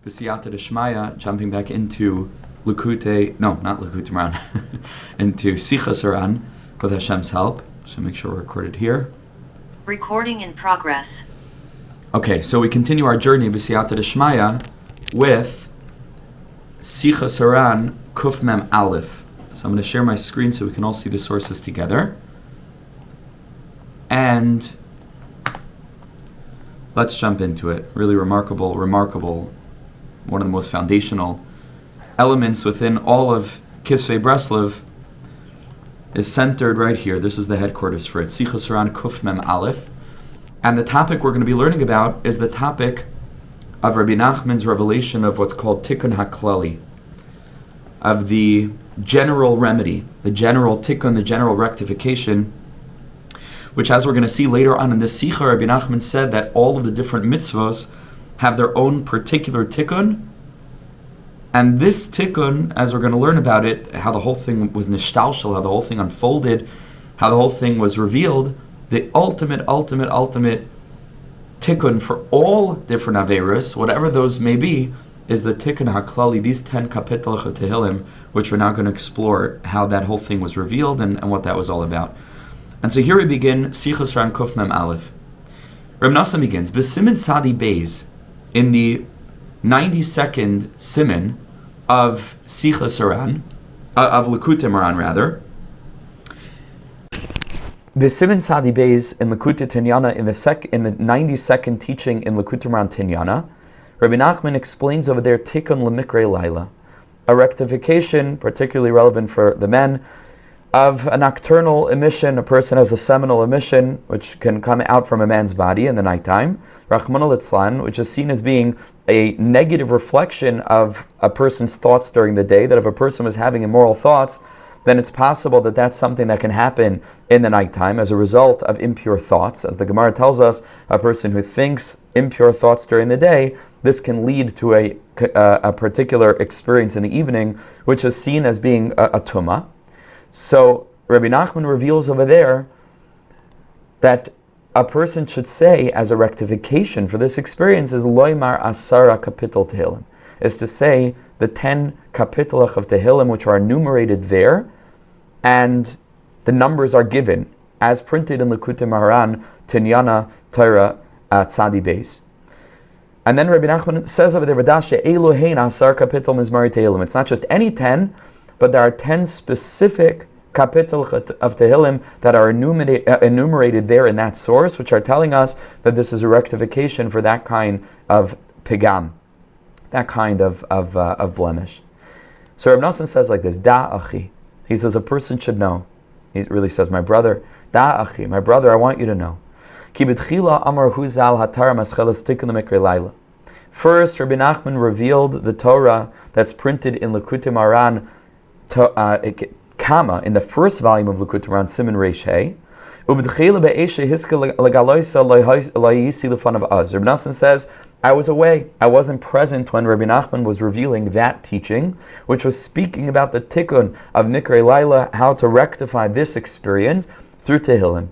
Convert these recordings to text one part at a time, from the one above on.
B'siyata D'Shmaya, jumping back into Likutei, no, not Likutei Moharan, into Sichos Haran with Hashem's help. So make sure we're recorded here. Recording in progress. Okay, so we continue our journey B'siyata D'Shmaya with Sichos Haran Kuf Mem Aleph. So I'm going to share my screen so we can all see the sources together. And let's jump into it. Really remarkable, one of the most foundational elements within all of Kisvei Breslov is centered right here. This is the headquarters for it. Sichos Haran Kuf Mem Aleph. And the topic we're going to be learning about is the topic of Rebbe Nachman's revelation of what's called Tikkun HaKlalli, of the general remedy, the general tikkun, the general rectification, which, as we're going to see later on in this Sikha, Rebbe Nachman said that all of the different mitzvos have their own particular tikkun, and this tikkun, as we're going to learn about it, how the whole thing was nishtalshel, how the whole thing unfolded, how the whole thing was revealed, the ultimate tikkun for all different averos, whatever those may be, is the Tikkun HaKlalli, these 10 kapitals of Tehillim, which we're now going to explore how that whole thing was revealed and what that was all about. And so here we begin, Sichos Haran Kuf Mem Aleph. Reb Nosson begins, B'simin Sadi Beis, in the 92nd simin of Sichos Haran, of Likutei Moharan rather. B'simin Sadi Beis in Likutei Tinyana, in the 92nd teaching in Likutei Moharan Tinyana, Rebbe Nachman explains over there Tikkun L'mikrei Laila, a rectification particularly relevant for the men of a nocturnal emission. A person has a seminal emission which can come out from a man's body in the nighttime, Rachmana litzlan, which is seen as being a negative reflection of a person's thoughts during the day, that if a person was having immoral thoughts, then it's possible that that's something that can happen in the nighttime as a result of impure thoughts. As the Gemara tells us, a person who thinks impure thoughts during the day, this can lead to a particular experience in the evening, which is seen as being a tumah. So Rebbe Nachman reveals over there that a person should say, as a rectification for this experience, is loymar asara kapitel tehillim, is to say the 10 kapitelach of Tehillim, which are enumerated there, and the numbers are given as printed in Likutei Moharan Tinyana Torah Tzadi Beis. And then Rabbi Nachman says over there, asar kapitel mizmari Tehillim. It's not just any 10, but there are 10 specific kapitel of Tehillim that are enumerated there in that source, which are telling us that this is a rectification for that kind of pigam, that kind of blemish. So Reb Nosson says like this, Da achi. He says a person should know. He really says, my brother, Da achi, my brother, I want you to know. Ki b'tchila amar hu zal haTorah mascheles tikkun l'mikrei laila. First, Rebbe Nachman revealed the Torah that's printed in Likutei Moharan Kama, in the first volume of Likutei Moharan, Siman Reish Hey. Ub'tchila be'eshe hiska legaloisa lo'yisi l'fanav az. Rebbe Nosson says, I was away. I wasn't present when Rebbe Nachman was revealing that teaching, which was speaking about the tikkun of Mikrei Laila, how to rectify this experience through Tehillim.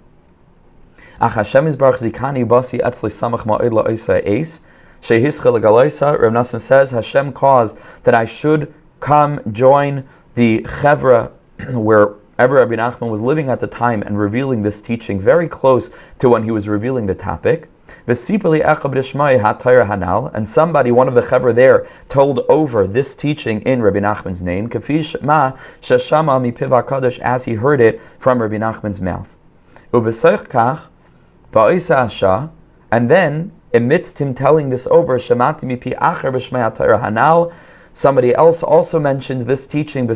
Ach Hashem Yisbarach zikani basi etzli samach ma'od la'oisa eis shehischa legaloisa. Reb Nosson says Hashem caused that I should come join the chevra wherever Rabbi Nachman was living at the time and revealing this teaching, very close to when he was revealing the topic. And somebody, one of the chevra there, told over this teaching in Rabbi Nachman's name, as he heard it from Rabbi Nachman's mouth. And then, amidst him telling this over, somebody else also mentioned this teaching.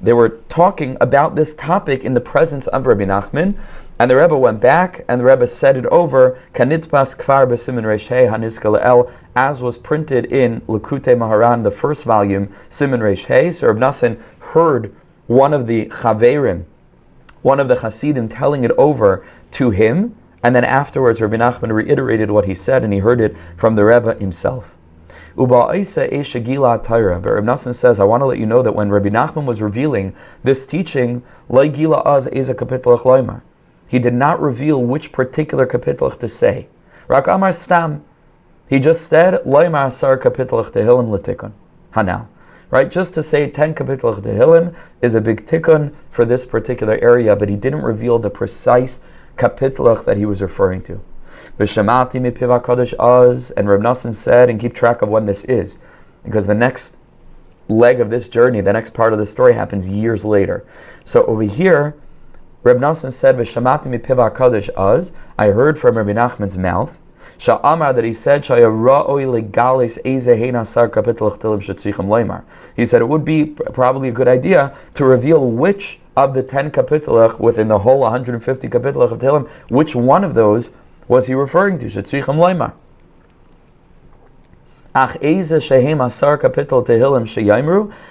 They were talking about this topic in the presence of Rabbi Nachman, and the Rebbe went back and the Rebbe said it over, as was printed in Likutei Moharan, the first volume, Siman Reish Hey. So Reb Nosson heard one of the Chaverim, one of the Hasidim, telling it over to him, and then afterwards Rabbi Nachman reiterated what he said, and he heard it from the Rebbe himself. But Reb Nosson says, I want to let you know that when Rabbi Nachman was revealing this teaching, he did not reveal which particular kapitelach to say. Rak amar stam. He just said, Loimar asar kapitelach tehillim l'tikkun. Hanal. Right? Just to say 10 kapitelach tehillim is a big tikkun for this particular area, but he didn't reveal the precise kapitelach that he was referring to. V'shamati mipiv HaKadosh az, and Reb Nosson said, and keep track of when this is, because the next leg of this journey, the next part of the story happens years later. So over here, Reb Nosson said, "V'shamati mipiv HaKadosh az," I heard from Rebbe Nachman's mouth, Sha'amar, that he said, he said it would be probably a good idea to reveal which of the 10 kapitelach within the whole 150 kapitelach of Tehillim, which one of those was he referring to? Shetzricham loymar.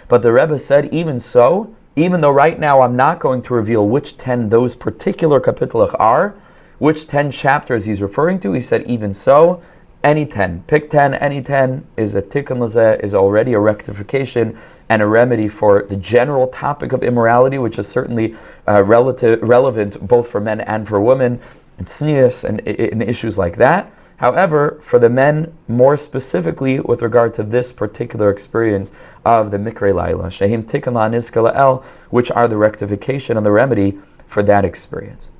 But the Rebbe said, even so, even though right now I'm not going to reveal which 10 those particular kapitelach are, which 10 chapters he's referring to, he said, even so, any 10, pick 10, any 10 is a tikkun lazeh, is already a rectification and a remedy for the general topic of immorality, which is certainly relevant both for men and for women, and tznius and issues like that. However, for the men, more specifically with regard to this particular experience of the Mikrei Laila, Shehim Tikkun LaNizka La'el, which are the rectification and the remedy for that experience.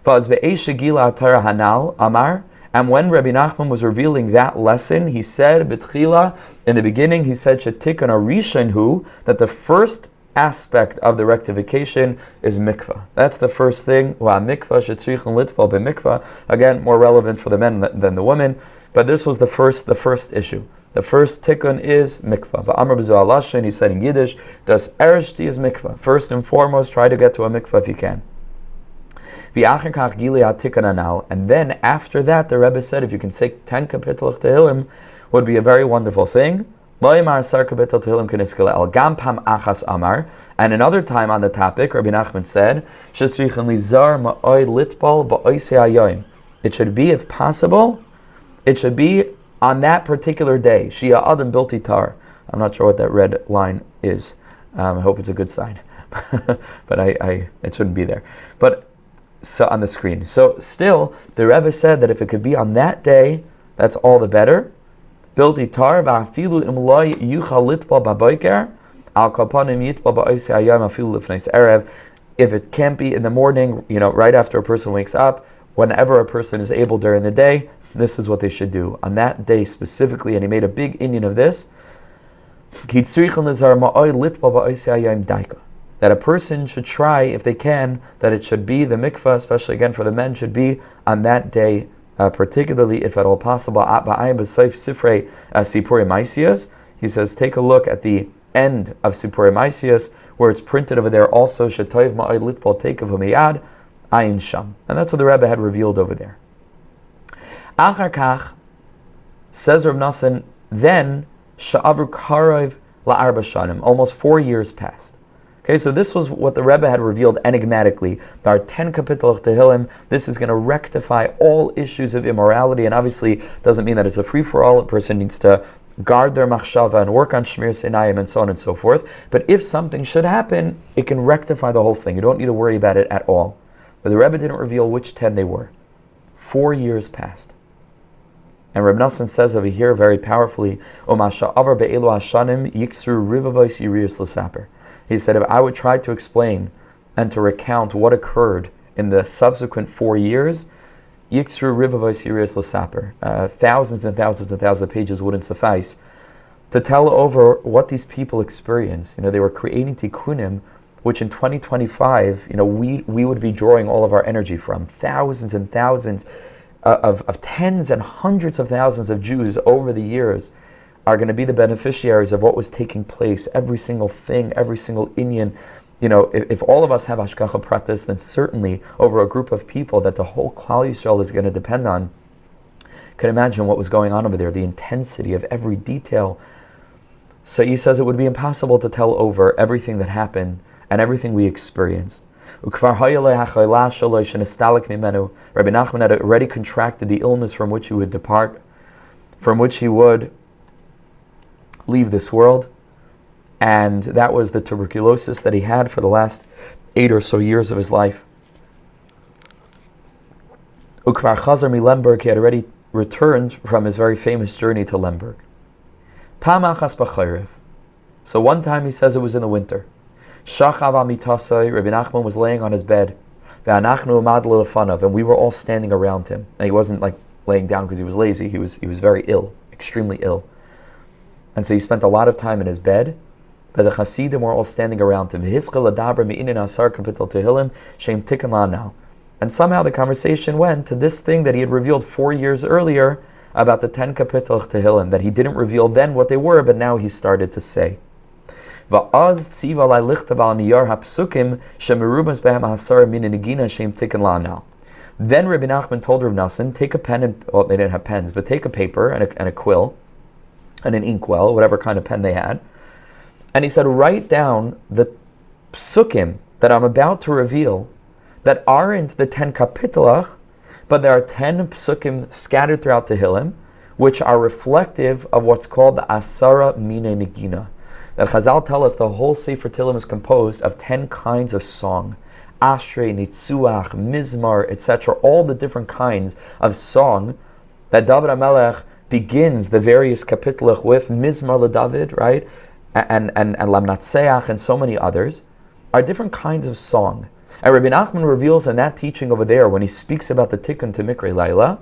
And when Rebbe Nachman was revealing that lesson, he said, B'tchila, in the beginning, he said, Shetikkun HaRishon hu, that the first aspect of the rectification is mikvah. That's the first thing. Mikvah shetzrichon litval b'mikvah. Again, more relevant for the men than the women. But this was the first issue. The first tikkun is mikvah. V'amar b'zu alashin, he said in Yiddish, das ershti is mikvah. First and foremost, try to get to a mikvah if you can. And then after that, the Rebbe said, if you can say 10 kapitelach tehillim, would be a very wonderful thing. And another time on the topic, Rabbi Nachman said, it should be, if possible, it should be on that particular day. Shia Adam Bilti Tar. I'm not sure what that red line is. I hope it's a good sign. But it shouldn't be there. But so on the screen. So still, the Rebbe said that if it could be on that day, that's all the better. Bilti tar va'afilu imloi yuchal litbal ba'boiker al kapanim yitbal ba'oisei hayom afilu lifneis erev. If it can't be in the morning, right after a person wakes up, whenever a person is able during the day, this is what they should do. On that day specifically, and he made a big inyan of this, that a person should try, if they can, that it should be the mikvah, especially again for the men, should be on that day, particularly if at all possible. He says, take a look at the end of Sipurei Maisias, where it's printed over there also, Shetayv ma'od litpol teikav humiyad ayin sham. And that's what the Rebbe had revealed over there. Achar kach, says Reb Nosson, then sha'avru karov la'arba shanim, almost 4 years passed. Okay, so this was what the Rebbe had revealed enigmatically. There are 10 kapitelach tehillim. This is going to rectify all issues of immorality, and obviously doesn't mean that it's a free-for-all. A person needs to guard their machshava and work on shmir seinayim and so on and so forth. But if something should happen, it can rectify the whole thing. You don't need to worry about it at all. But the Rebbe didn't reveal which 10 they were. 4 years passed. And Reb Nosson says over here very powerfully, he said, if I would try to explain and to recount what occurred in the subsequent 4 years, thousands and thousands and thousands of pages wouldn't suffice to tell over what these people experienced. They were creating tikkunim, which in 2025, we would be drawing all of our energy from. Thousands and thousands of tens and hundreds of thousands of Jews over the years are going to be the beneficiaries of what was taking place. Every single thing, every single inyan. If all of us have hashgacha pratis, then certainly over a group of people that the whole Klal Yisrael is going to depend on. Can imagine what was going on over there, the intensity of every detail. So he says it would be impossible to tell over everything that happened and everything we experienced. Rabbi Nachman had already contracted the illness from which he would depart, from which he would leave this world, and that was the tuberculosis that he had for the last 8 or so years of his life. Ukvar Chazar mi Lemberg, he had already returned from his very famous journey to Lemberg. Pamachas b'chayrev. So one time he says it was in the winter. Shachav al mitasai, Rebbe Nachman was laying on his bed. Ve'anachnu umad l'lefanav, and we were all standing around him. And he wasn't like laying down because he was lazy. He was very ill, extremely ill. And so he spent a lot of time in his bed. But the Hasidim were all standing around him. And somehow the conversation went to this thing that he had revealed 4 years earlier about the 10 kapitel Tehillim, that he didn't reveal then what they were, but now he started to say. Then Rabbi Nachman told Reb Nosson, take a pen and, well, they didn't have pens, but take a paper and a quill and an inkwell, whatever kind of pen they had. And he said, write down the psukim that I'm about to reveal that aren't the 10 kapitelach, but there are 10 psukim scattered throughout Tehillim, which are reflective of what's called the Asara Mine Negina. That Chazal tell us the whole Sefer Tehillim is composed of 10 kinds of song. Ashrei, Nitzuach, Mizmar, etc. All the different kinds of song that David HaMelech begins the various kapitelach with, Mizmar LeDavid, right? And Lamnatseach and so many others, are different kinds of song. And Rebbe Nachman reveals in that teaching over there, when he speaks about the Tikkun to Mikrei Laila,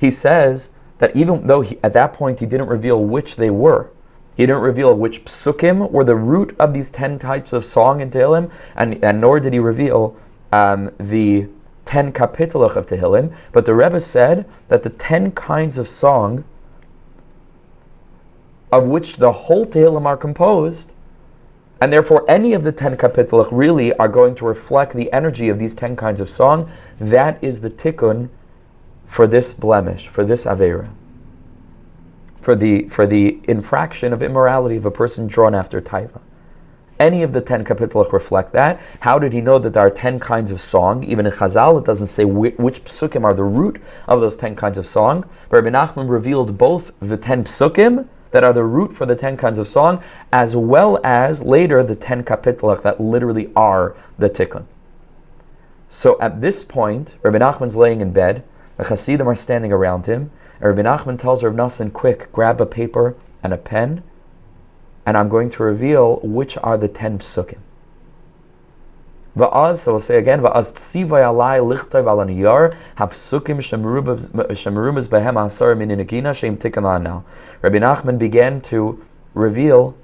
he says that even though at that point he didn't reveal which they were, he didn't reveal which psukim were the root of these 10 types of song in Tehillim, and nor did he reveal the 10 kapitelach of Tehillim, but the Rebbe said that the 10 kinds of song of which the whole Tehillim are composed, and therefore any of the 10 kapitelach really are going to reflect the energy of these 10 kinds of song. That is the tikkun for this blemish, for this aveira, for the infraction of immorality of a person drawn after taiva. Any of the 10 kapitelach reflect that. How did he know that there are 10 kinds of song? Even in Chazal, it doesn't say which psukim are the root of those 10 kinds of song. But Rebbe Nachman revealed both the 10 psukim that are the root for the 10 kinds of song, as well as later the 10 kapitelach that literally are the tikkun. So at this point, Rebbe Nachman's laying in bed, the Hasidim are standing around him, and Rebbe Nachman tells Reb Nosson, quick, grab a paper and a pen, and I'm going to reveal which are the 10 psukim. Va'az, so we'll say again, Va'az tzivay alai lichtov ala niyar, ha-psukim shemerubas behem asar min inagina shem tikkun la'anal. Rabbi Nachman began to reveal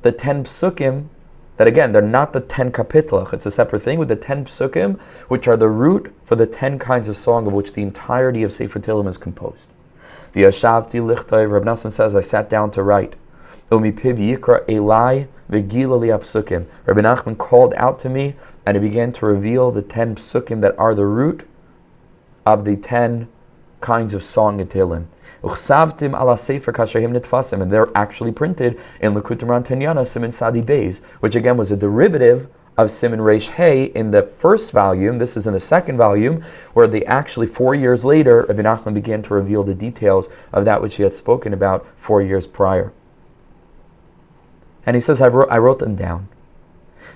the 10 psukim, that again, they're not the 10 kapitelach, it's a separate thing, with the 10 psukim, which are the root for the 10 kinds of song of which the entirety of Sefer Tehillim is composed. V'yashavti lichtov, Reb Nosson says, I sat down to write. Umi piv yikra elai v'gila li psukim. Rabbi Nachman called out to me, and he began to reveal the 10 psukim that are the root of the 10 kinds of song in Tehillim. Uchsavtim ala sefer kashrehim nitfasim, and they're actually printed in Likutei Moharan Tinyana Siman Sadi Beis, which again was a derivative of Siman Reish Hey in the first volume. This is in the second volume, where they actually 4 years later, Rabbi Nachman began to reveal the details of that which he had spoken about 4 years prior. And he says, I wrote them down.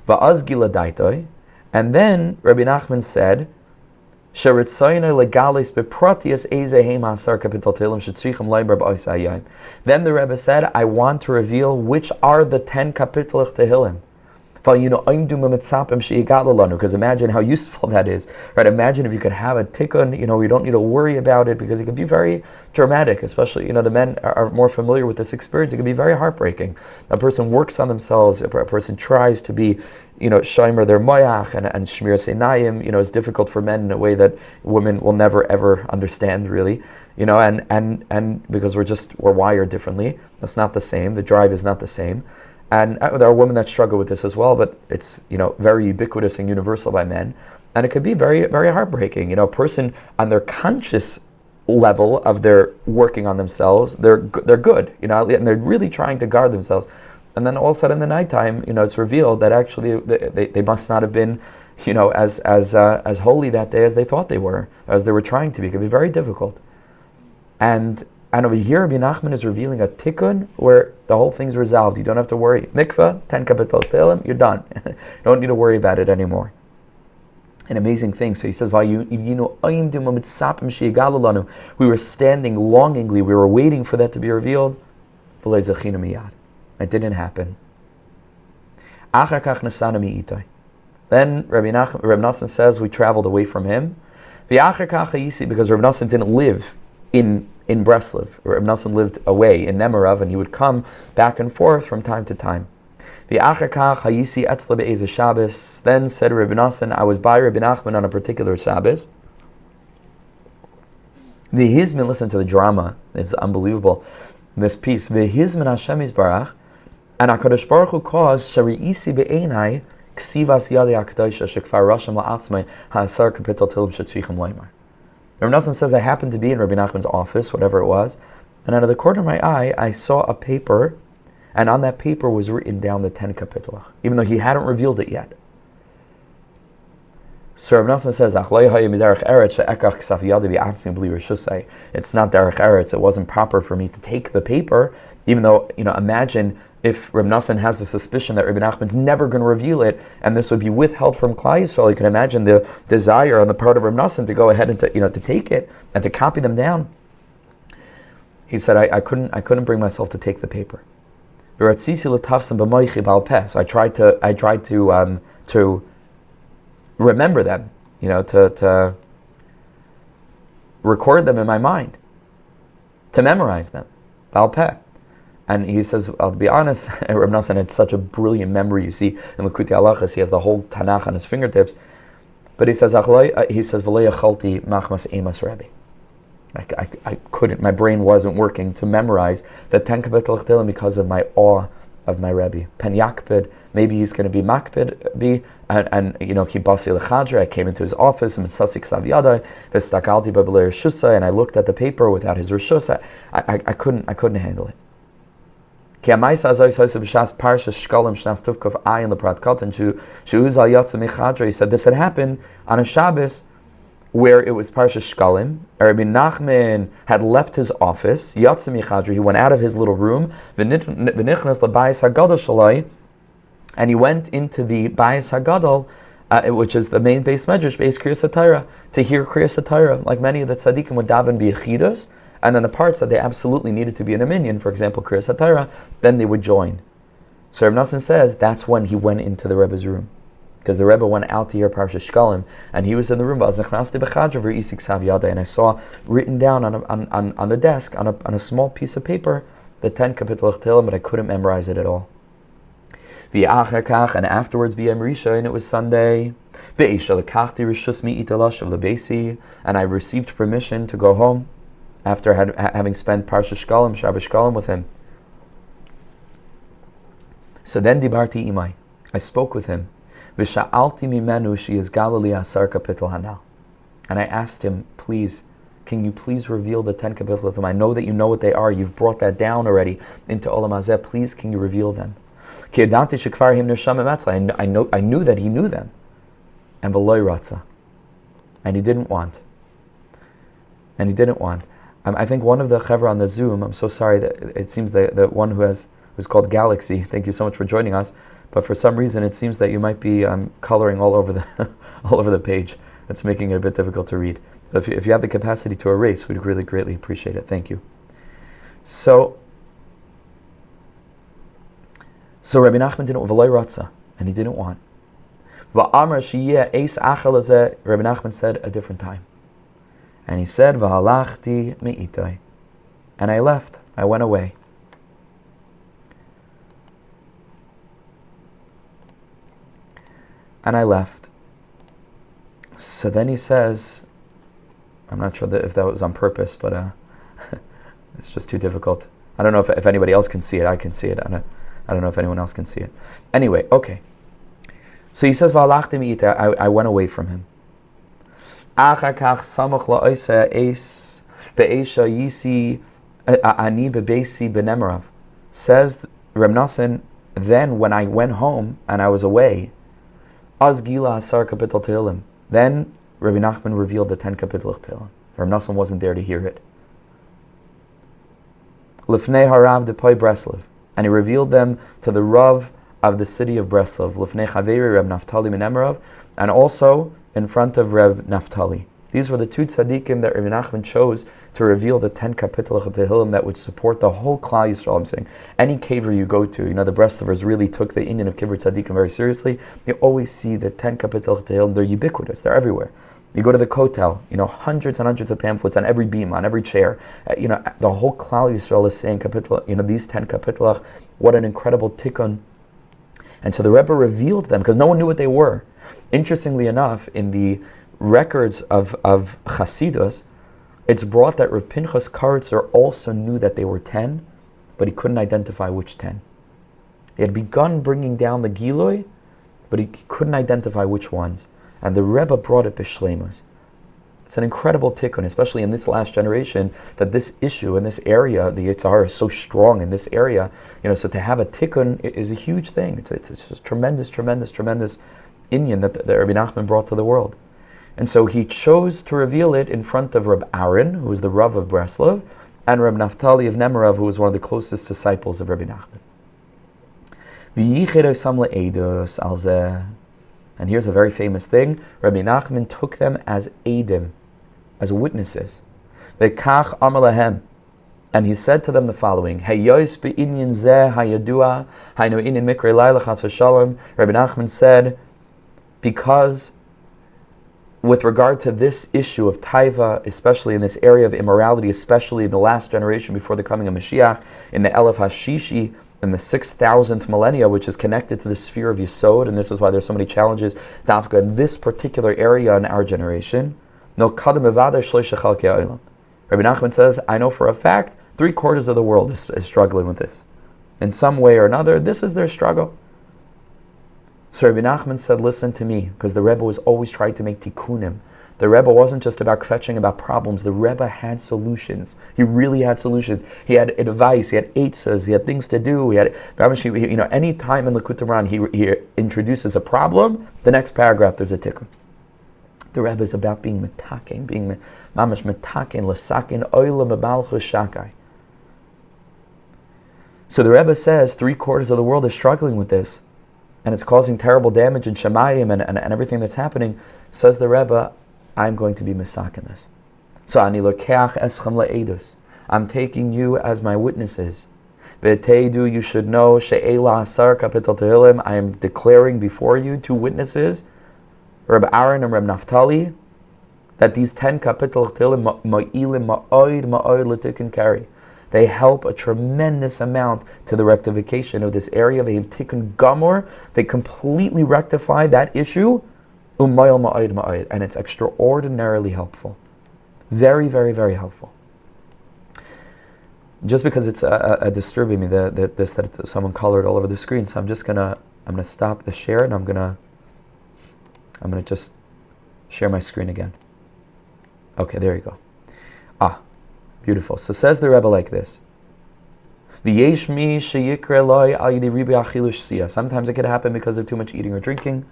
Va'az gila daitoi, and then Rabbi Nachman said, then the Rebbe said, I want to reveal which are the 10 kapitelach Tehillim. Because imagine how useful that is, right? Imagine if you could have a tikkun, you don't need to worry about it, because it can be very dramatic, especially, the men are more familiar with this experience. It can be very heartbreaking. A person works on themselves, a person tries to be, shomer their moyach and shmir seinayim, is difficult for men in a way that women will never ever understand, really, and because we're wired differently. That's not the same. The drive is not the same. And there are women that struggle with this as well, but it's very ubiquitous and universal by men, and it could be very, very heartbreaking. A person on their conscious level of their working on themselves, they're good, and they're really trying to guard themselves, and then all of a sudden in the nighttime, it's revealed that actually they must not have been, as holy that day as they thought they were, as they were trying to be. It could be very difficult, and over here, Rabbi Nachman is revealing a tikkun where the whole thing's resolved. You don't have to worry. Mikvah, 10 kapitel Tehillim, you're done. You don't need to worry about it anymore. an amazing thing. So he says, we were standing longingly, we were waiting for that to be revealed. It didn't happen. Then Reb Nosson says we traveled away from him. Because Reb Nosson didn't live in Breslov. Reb Nosson lived away in Nemerov, and he would come back and forth from time to time. Then said Reb Nosson, I was by Rebbe Nachman on a particular Shabbos. The Hizmin, listen to the drama, it's unbelievable, this piece. The Hizmin Hashem Yisbarach, and HaKadosh Baruch Hu caused Shari'isi be'enai ksivas yadei HaKadosh shekfar rasham la'atzmai ha'asar kapitel tilim shetzrichim loymar. Reb Nosson says, I happened to be in Rabbi Nachman's office, whatever it was, and out of the corner of my eye, I saw a paper, and on that paper was written down the 10 kapitelach, even though he hadn't revealed it yet. So Reb Nosson says, it's not derech eretz, it wasn't proper for me to take the paper, even though, imagine if Reb Nosson has the suspicion that Rebbe Nachman's never going to reveal it, and this would be withheld from Klal Yisrael. You can imagine the desire on the part of Reb Nosson to go ahead and to take it and to copy them down. He said, I couldn't bring myself to take the paper. So I tried to remember them, to record them in my mind, to memorize them, Baal Peh. And he says, I'll be honest, Reb Nosson had such a brilliant memory. You see, in Likutei Halachos, he has the whole Tanakh on his fingertips. But he says, V'lo yachalti machmas emas Rebbe. I couldn't, my brain wasn't working to memorize the 10 Kapitel Chtilim because of my awe of my Rebbe. Pen yakpid, maybe he's going to be makpid, and ki basi l'chadra, I came into his office, and I looked at the paper without his rishus. I couldn't handle it. He said this had happened on a Shabbos where it was Parshas Shkalim. Rebbe Nachman had left his office, he went out of his little room, and he went into the Bayis HaGadol, which is the main base medrash, base Kriyas HaTorah, to hear Kriyas HaTorah. Like many of the tzaddikim would daven b'yechidos, and then the parts that they absolutely needed to be in a minyan, for example, Kriyas HaTorah, then they would join. So Reb Nosson says that's when he went into the Rebbe's room, because the Rebbe went out to hear Parshas Shkalim, and he was in the room. And I saw written down on the desk on a small piece of paper the 10 Kapitel Chtilim, but I couldn't memorize it at all. And afterwards, B'yem Rishon, and it was Sunday, and I received permission to go home after having spent Parshas Shkalim, Shabbos Shkalim with him. So then Dibarti Imai, I spoke with him. V'sha'alti mimenu she'ez Galili asar kapitel hanal. And I asked him, please, can you please reveal the 10 kapitel? I know that you know what they are. You've brought that down already into Olam Hazeh. Please, can you reveal them? Ki yadanti shekvar him neshama matzla. I knew that he knew them. And v'loy ratza. And he didn't want. I think one of the chaver on the Zoom, I'm so sorry that it seems that the one who's called Galaxy, thank you so much for joining us, but for some reason it seems that you might be coloring all over the page. It's making it a bit difficult to read. If you have the capacity to erase, we'd really greatly appreciate it. Thank you. So Rabbi Nachman didn't v'loy ratza, and he didn't want. V'amar sheyeh eis achal hazeh, Rabbi Nachman said a different time. And he said, V'halachti me'itai. And I left. I went away. And I left. So then he says, I'm not sure if that was on purpose, but it's just too difficult. I don't know if anybody else can see it. I can see it. I don't know if anyone else can see it. Anyway, okay. So he says, V'halachti me'itai. I went away from him. Says Reb Nosson, then when I went home and I was away, Az Gila Asar Kapitel Tehillim, then Rabbi Nachman revealed the 10 Kapitel Tehillim. Reb Nosson wasn't there to hear it. Lifnei Harav Depoi Breslov, and he revealed them to the Rav of the city of Breslov, Lifnei Chaveri Reb Naftali Min Emerov, and also in front of Reb Naphtali. These were the two tzaddikim that Rebbe Nachman chose to reveal the 10 kapitel of Tehillim that would support the whole Klal Yisrael. I'm saying, any kever you go to, the Breslovers really took the Indian of kibbur tzaddikim very seriously. You always see the 10 kapitel of Tehillim. They're ubiquitous. They're everywhere. You go to the Kotel, hundreds and hundreds of pamphlets on every beam, on every chair. The whole Klal Yisrael is saying kapitel, these 10 kapitelach. What an incredible tikkun. And so the Rebbe revealed them because no one knew what they were. Interestingly enough, in the records of Chasidus, it's brought that Reb Pinchas Karitzer also knew that they were 10, but he couldn't identify which 10. He had begun bringing down the Giloi, but he couldn't identify which ones. And the Rebbe brought it b'shleimus. It's an incredible tikkun, especially in this last generation, that this issue in this area, the Yetzer Hara is so strong in this area. So to have a tikkun is a huge thing. It's just tremendous inyan that Rabbi Nachman brought to the world. And so he chose to reveal it in front of Reb Aaron, who was the Rav of Breslov, and Reb Naphtali of Nemerov, who was one of the closest disciples of Rabbi Nachman. And here's a very famous thing. Rabbi Nachman took them as eidim, as witnesses. V'kach amar lahem. And he said to them the following, Hayos be'inyan zeh hayadua, haynu inyan mikrei laila chas v'shalom. Rabbi Nachman said, because with regard to this issue of taiva, especially in this area of immorality, especially in the last generation before the coming of Mashiach, in the Elef HaShishi, in the 6,000th millennia, which is connected to the sphere of Yesod, and this is why there's so many challenges, Dafka, in this particular area in our generation, Rabbi Nachman says, I know for a fact, 3/4 of the world is struggling with this. In some way or another, this is their struggle. So Rabbi Nachman said, listen to me, because the Rebbe was always trying to make tikkunim. The Rebbe wasn't just about kvetching about problems. The Rebbe had solutions. He really had solutions. He had advice. He had eitzas. He had things to do. He had, any time in Likutei Moharan he introduces a problem, the next paragraph there's a tikkun. The Rebbe is about being metaken, being mamash metaken, lasakin oilam abalchus shakai. So the Rebbe says 3/4 of the world is struggling with this, and it's causing terrible damage in Shemayim and everything that's happening. Says the Rebbe, I'm going to be misak in this. So ani lokeach eschem le'edus. I'm taking you as my witnesses. V'teidu, you should know, she'ela asar kapitel tehillim. I am declaring before you 2 witnesses, Reb Aaron and Reb Naphtali, that these 10 kapitel tehillim ma'ilim ma'od l'tikkun kari. They help a tremendous amount to the rectification of this area. They tikkun gamor. They completely rectify that issue. And it's extraordinarily helpful. Very, very, very helpful. Just because it's disturbing me that someone colored all over the screen, so I'm gonna stop the share and I'm gonna just share my screen again. Okay, there you go. Beautiful. So says the Rebbe like this. Sometimes it could happen because of too much eating or drinking.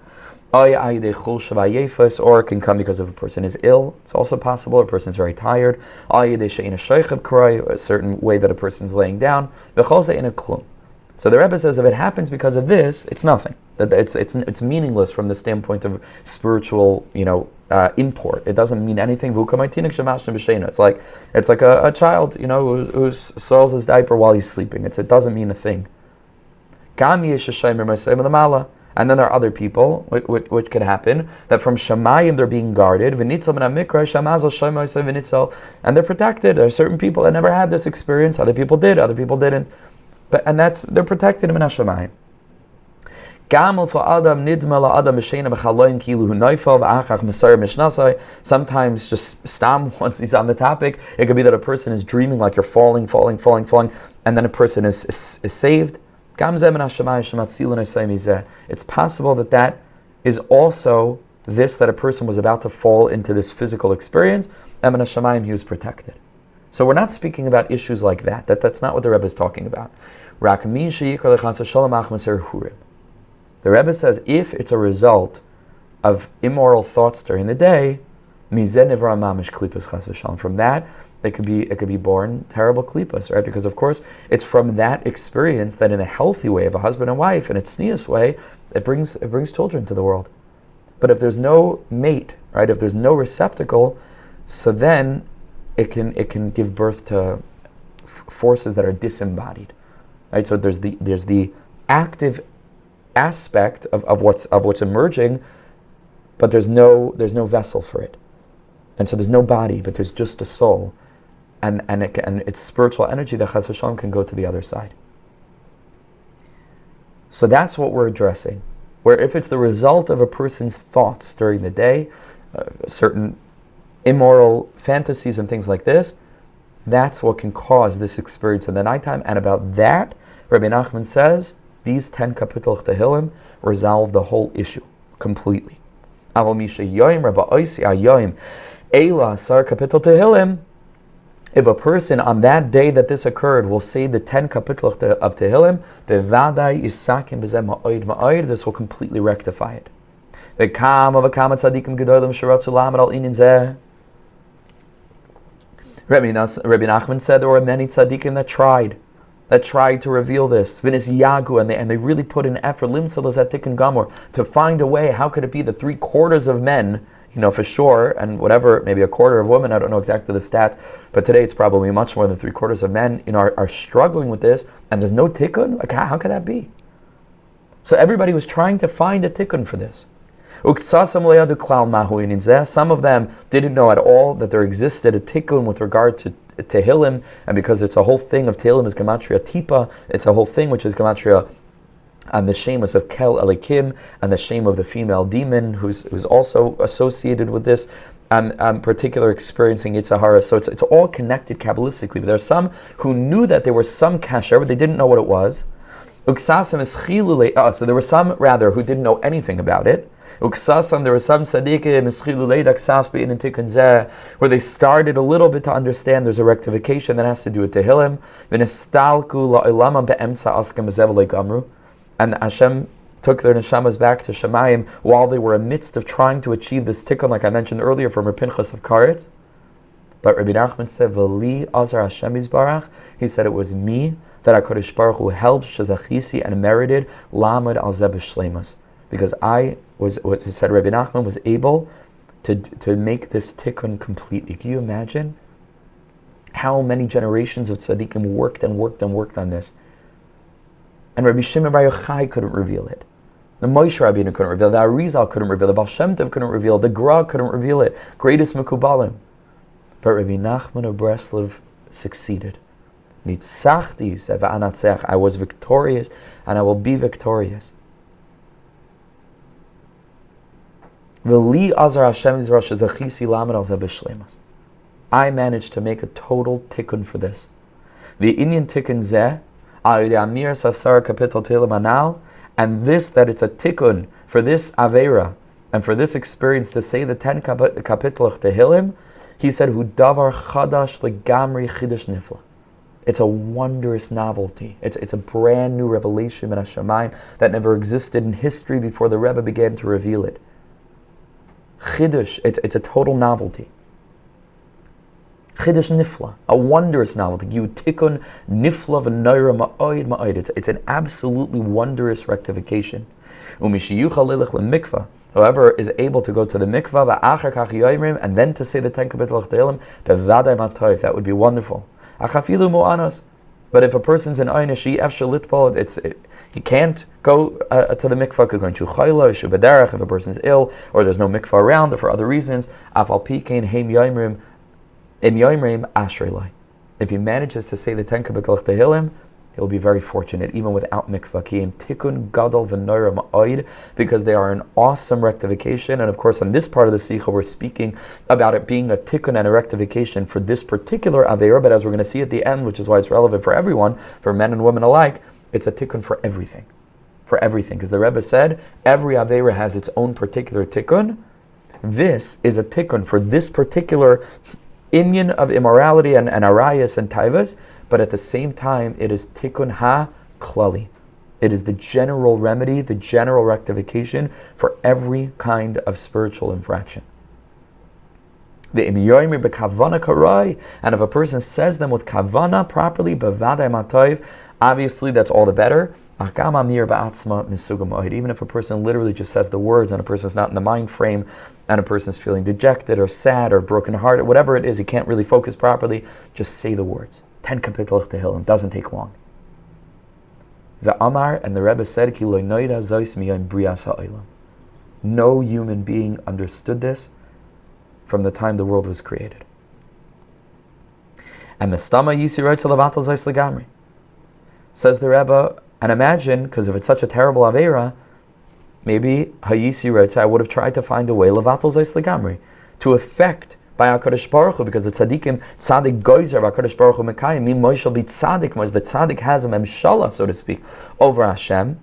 Or it can come because of a person is ill. It's also possible a person is very tired. A certain way that a person is laying down. So the Rebbe says if it happens because of this, it's nothing. That it's meaningless from the standpoint of spiritual, import. It doesn't mean anything. It's like a child, who soils his diaper while he's sleeping. It doesn't mean a thing. And then there are other people, which can happen, that from Shamayim they're being guarded, and they're protected. There are certain people that never had this experience. Other people did, other people didn't. They're protected in Shamayim. Sometimes just stam, once he's on the topic, it could be that a person is dreaming like you're falling, and then a person is saved. It's possible that is also this, that a person was about to fall into this physical experience, and in Shamayim he was protected. So we're not speaking about issues like that. That's not what the Rebbe is talking about. The Rebbe says if it's a result of immoral thoughts during the day, from that it could be born terrible klipas, right? Because of course it's from that experience that in a healthy way of a husband and wife, in a tznius way, it brings children to the world. But if there's no mate, right, if there's no receptacle, so then it can give birth to forces that are disembodied, right? So there's the active aspect of what's emerging, but there's no vessel for it, and so there's no body, but there's just a soul, and it's spiritual energy that Chas v'Shalom can go to the other side. So that's what we're addressing. Where if it's the result of a person's thoughts during the day, certain immoral fantasies and things like this, that's what can cause this experience in the nighttime. And about that, Rebbe Nachman says, these 10 kapitel Tehillim resolve the whole issue completely. Aval misha yoim Rebbe oisi ayoim eila sar kapitel Tehillim. If a person on that day that this occurred will say the 10 kapitel of Tehillim, bevadai yisakim b'zeh ma'od ma'od, this will completely rectify it. V'kam avakam tzadikim gedolim sheratzu lamed al inin zeh. Rebbe Nachman said there were many tzaddikim that tried to reveal this. V'nis yagu, and they really put in effort, limsalas at Tikkun Gamor, to find a way. How could it be that 3/4 of men, for sure, and whatever, maybe 1/4 of women, I don't know exactly the stats, but today it's probably much more than 3/4 of men, are struggling with this, and there's no tikkun? Like, how could that be? So everybody was trying to find a tikkun for this. Some of them didn't know at all that there existed a tikkun with regard to Tehillim, and because it's a whole thing of Tehillim is gematria tipa, it's a whole thing which is gematria and the shamus of Kel Elikim, and the shame of the female demon who's also associated with this particular experiencing Yitzhak Hara. So it's all connected Kabbalistically. But there are some who knew that there was some kasher, but they didn't know what it was. So there were some rather who didn't know anything about it. There were some tzaddikim where they started a little bit to understand there's a rectification that has to do with Tehillim. And Hashem took their neshamas back to Shemayim while they were amidst of trying to achieve this tikkun, like I mentioned earlier, from Reb Pinchas of Karetz. But Rebbe Nachman said, "V'li azar Hashem yisbarach." He said it was me that HaKadosh Baruch Hu helped shezachisi and merited lamed al zeh b'shleimus, because I was he said Rebbe Nachman was able to make this tikkun completely. Can you imagine how many generations of tzaddikim worked on this? And Rabbi Shimon Bar Yochai couldn't reveal it. The Moshe Rabbeinu couldn't reveal it. The Arizal couldn't reveal it. The Baal Shem Tov couldn't reveal it. The Gra couldn't reveal it. Greatest Mekubalim. But Rabbi Nachman of Breslov succeeded. Nitzachti v'anatzeach. I was victorious, and I will be victorious. V'li azar Hashem yizrosh zachisi lamed al zeh b'shleimus. I managed to make a total tikkun for this. V'inyan tikkun zeh. And this, that it's a tikkun for this avera and for this experience to say the 10 kapitel of Tehillim, he said, "Hu davar chadash legamri chidush nifla." It's a wondrous novelty. It's a brand new revelation in Hashemayim that never existed in history before the Rebbe began to reveal it. Chidush, it's a total novelty. Chidush nifla, a wondrous novelty. You tikkun nifla v'noira ma'od ma'od. It's an absolutely wondrous rectification. Umishiyucha lilich lemikvah. Whoever is able to go to the mikvah va'achar kach yoimrim and then to say the 10 kapitel of Tehillim, bevadai matoif. That would be wonderful. Achafilu mu'anos. But if a person's in einishi efshel litpol, he can't go to the mikvah. Could go in shuchayla, shubederach if a person's ill or there's no mikvah around or for other reasons. Afal pikein heim yoimrim. In Yoimrim Ashrei. If he manages to say the 10 kapitel of Tehillim, he'll be very fortunate, even without mikvah. Kiyim tikkun gadol v'noira ma'od, because they are an awesome rectification. And of course, on this part of the Sicha, we're speaking about it being a tikkun and a rectification for this particular avera. But as we're going to see at the end, which is why it's relevant for everyone, for men and women alike, it's a tikkun for everything. For everything. Because the Rebbe said, every avera has its own particular tikkun. This is a tikkun for this particular inyan of immorality and arayas and taivas, but at the same time it is Tikkun HaKlalli. It is the general remedy, the general rectification for every kind of spiritual infraction. And if a person says them with kavana properly, bevadai matayv, obviously that's all the better. Even if a person literally just says the words and a person's not in the mind frame and a person's feeling dejected or sad or brokenhearted, whatever it is, he can't really focus properly, just say the words. 10 Kapitel Tehillim, doesn't take long. The Amar, and the Rebbe said, Ki lo noida zois miyon brias ha'olam. No human being understood this from the time the world was created. And the Stama Yisi writes Levatal zois legamri. Says the Rebbe, and imagine, because if it's such a terrible Aveira, maybe Hayisi writes, I would have tried to find a way Levatal zois legamri, to affect by HaKadosh Baruch Hu, because the tzaddikim, tzaddik goyzer, HaKadosh Baruch Hu mekayim, mi moishel be tzaddik, the tzaddik has a memshala, so to speak, over Hashem.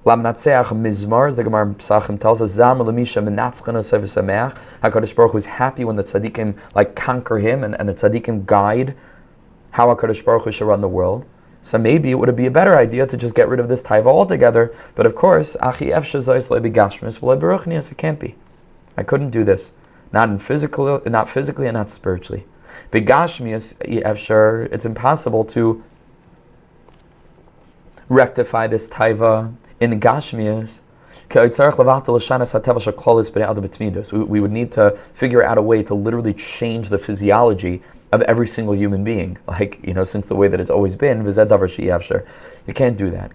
Lamnatseach mizmar, as the Gemara Pesachim tells us, Zamar lemisha menatzchen osev v'sameach, HaKadosh Baruch Hu is happy when the tzaddikim conquer him, and the tzaddikim guide how HaKadosh Baruch Hu should run the world. So maybe it would be a better idea to just get rid of this taiva altogether, but of course, achi efshe zois lo begashmis, well, it can't be. I couldn't do this. Not physically, and not spiritually. Begashmias, it's impossible to rectify this taiva in Gashmias. We would need to figure out a way to literally change the physiology of every single human being, since the way that it's always been. You can't do that.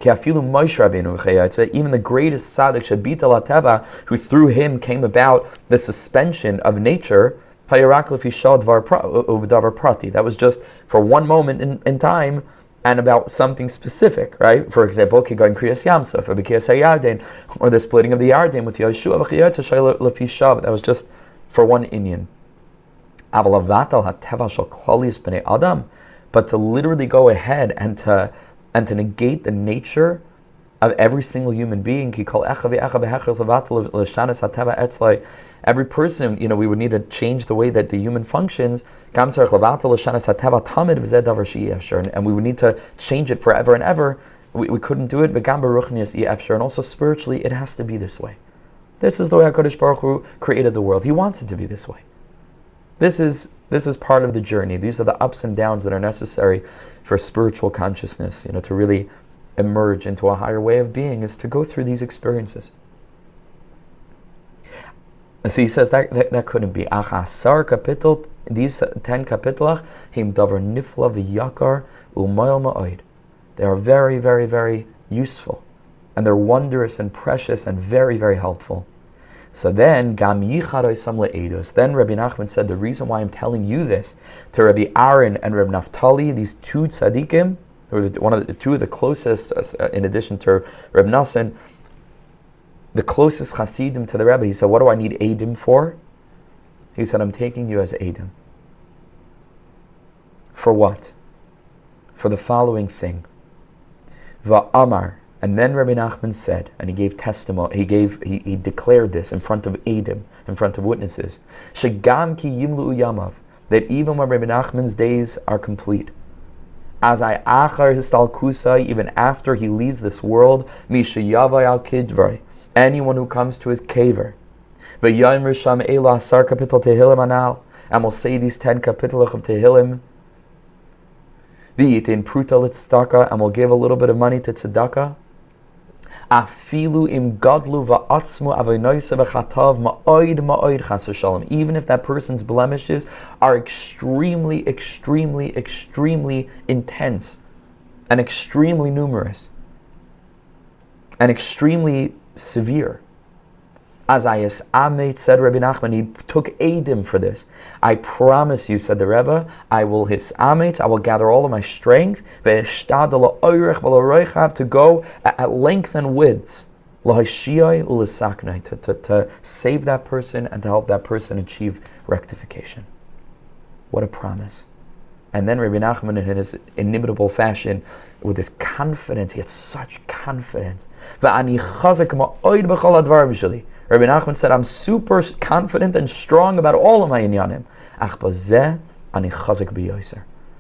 Even the greatest tzaddik, who through him came about the suspension of nature, that was just for one moment in time and about something specific, right? For example, or the splitting of the Yarden with Yeshua, that was just for one Inyan. But to literally go ahead and to negate the nature of every single human being, every person, we would need to change the way that the human functions, and we would need to change it forever and ever. We couldn't do it, and also spiritually, it has to be this way. This is the way HaKadosh Baruch Hu created the world. He wants it to be this way. This is part of the journey. These are the ups and downs that are necessary for spiritual consciousness, to really emerge into a higher way of being, is to go through these experiences. So he says that couldn't be. These 10 kapitelach, him davar nifla v'yakar u'mayal ma'od. They are very, very, very useful, and they're wondrous and precious and very, very helpful. So then, Gam Yicharoisam le'edus. Then Rebbe Nachman said, the reason why I'm telling you this to Rabbi Aaron and Reb Naftali, these two tzaddikim, who are two of the closest, in addition to Reb Nosson, the closest Hasidim to the Rebbe. He said, what do I need Eidim for? He said, I'm taking you as Eidim. For what? For the following thing. Va'amar. And then Rebbe Nachman said, and he gave testimony, he declared this in front of Eidim, in front of witnesses, Shegam ki yimlu yamav, that even when Rebbe Nachman's days are complete, as I achar histalkusai, even after he leaves this world, misha yavai al kidvrei, anyone who comes to his caver, v'yayim risham ela asar kapitel tehillim anal, and will say these 10 kapitelach of tehillim, v'yitin pruta litzedakah, and will give a little bit of money to tzedakah, afilu im gadlu va'atzmu avonoisa v'chatav ma'oid ma'oid chas v'shalom, even if that person's blemishes are extremely, extremely, extremely intense and extremely numerous and extremely severe. As Ayas Amit said, Rebbe Nachman, he took Eidim for this. I promise you, said the Rebbe, I will gather all of my strength, to go at length and widths, to save that person and to help that person achieve rectification. What a promise. And then Rebbe Nachman, in his inimitable fashion, with his confidence, he had such confidence. Rebbe Nachman said, I'm super confident and strong about all of my inyanim.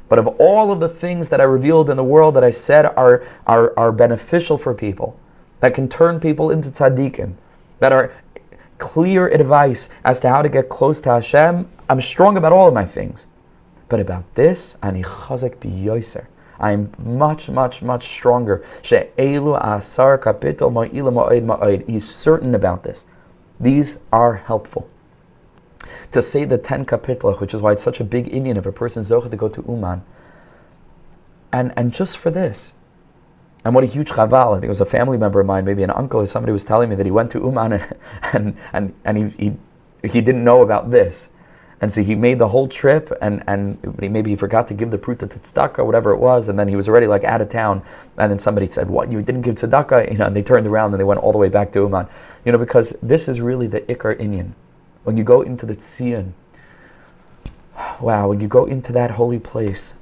But of all of the things that I revealed in the world that I said are beneficial for people, that can turn people into tzaddikim, that are clear advice as to how to get close to Hashem, I'm strong about all of my things. But about this, ani chazak biyoser, I'm much, much, much stronger. She'elu asar kapitel ma'ila ma'od ma'od. He's certain about this. These are helpful. To say the 10 kapitlach, which is why it's such a big inyan if a person's zocheh to go to Uman. And just for this, and what a huge chaval. I think it was a family member of mine, maybe an uncle or somebody was telling me that he went to Uman and he didn't know about this. And so he made the whole trip and maybe he forgot to give the pruta to tzedakah or whatever it was, and then he was already like out of town, and then somebody said, "What, you didn't give tzedakah?" And they turned around and they went all the way back to Uman. Because this is really the ikar inyan. When you go into the tzion, wow, when you go into that holy place,